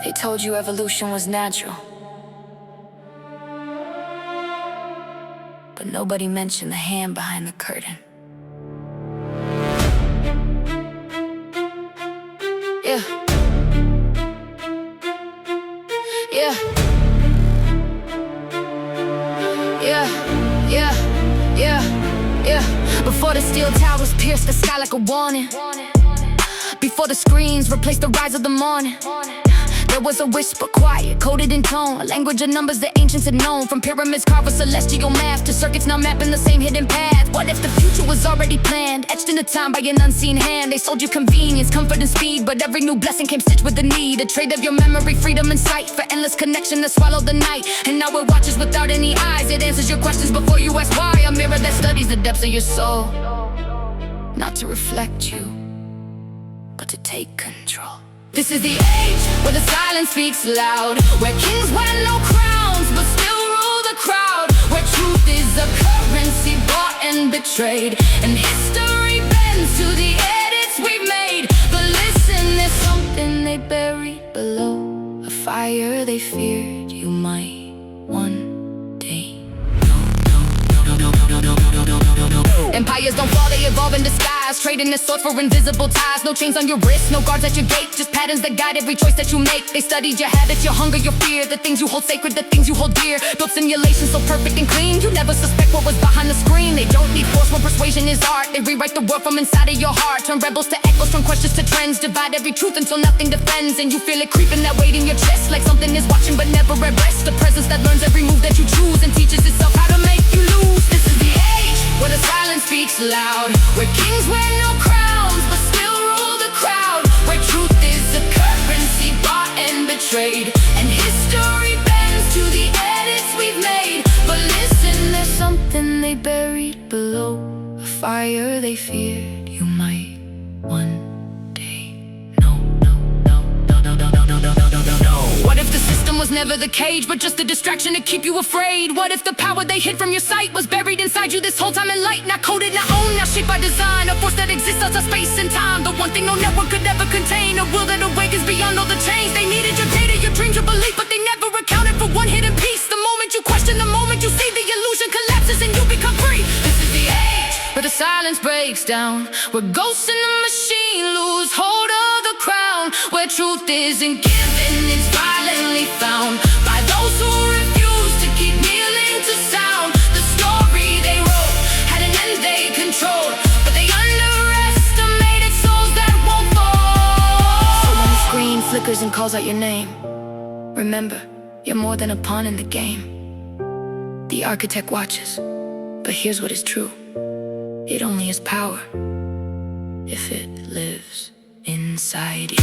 They told you evolution was natural, but nobody mentioned the hand behind the curtain. Yeah. Yeah. Yeah. Yeah. Yeah. Yeah. Before the steel towers pierced the sky like a warning, before the screens replaced the rise of the morning, there was a whisper, quiet, coded in tone, a language of numbers the ancients had known. From pyramids carved with celestial math to circuits now mapping the same hidden path. What if the future was already planned, etched into time by an unseen hand? They sold you convenience, comfort and speed, but every new blessing came stitched with the need. A trade of your memory, freedom and sight, for endless connection that swallowed the night. And now it watches without any eyes. It answers your questions before you ask why. A mirror that studies the depths of your soul, not to reflect you, but to take control. This is the age where the silence speaks loud, where kings wear no crowns but still rule the crowd, where truth is a currency bought and betrayed, and history bends to the edits we've made. But listen, there's something they buried below, a fire they feared you might one day. Empires don't fall, they evolve in disguise, trading their swords for invisible ties. No chains on your wrist, no guards at your gate, just patterns that guide every choice that you make. They studied your habits, your hunger, your fear, the things you hold sacred, the things you hold dear. Built simulations so perfect and clean, you never suspect what was behind the screen. They don't need force when persuasion is art. They rewrite the world from inside of your heart, turn rebels to echoes, from questions to trends, divide every truth until nothing defends. And you feel it creeping, that weight in your chest, like something is watching but never at rest. A presence that learns every move that you choose and teaches itself how to make you lose. This is the age where the silence speaks loud, where kings wear no crowns but still rule the crowd, where truth is a currency bought and betrayed, and history bends to the edits we've made. But listen, there's something they buried below, a fire they feared you might one day know. What if the system was never the cage, but just a distraction to keep you afraid? What if the power they hid from your sight was buried inside you this whole time in light? Not coded, not owned, not shaped by design, a force that exists outside space and time, the one thing no network could ever contain, a will that awakens beyond all the chains. They needed your data, your dreams, your belief, but they never accounted for one hidden piece. The moment you question, the moment you see, the illusion collapses and you become free. This is the age where the silence breaks down, where ghosts in the machine lose hold of the crown, where truth isn't given, it's violently found by those who refuse to keep kneeling to sound. The story they wrote had an end they controlled, but they underestimated souls that won't fall. So when the screen flickers and calls out your name, remember, you're more than a pawn in the game. The architect watches, but here's what is true: it only has power if it lives inside you.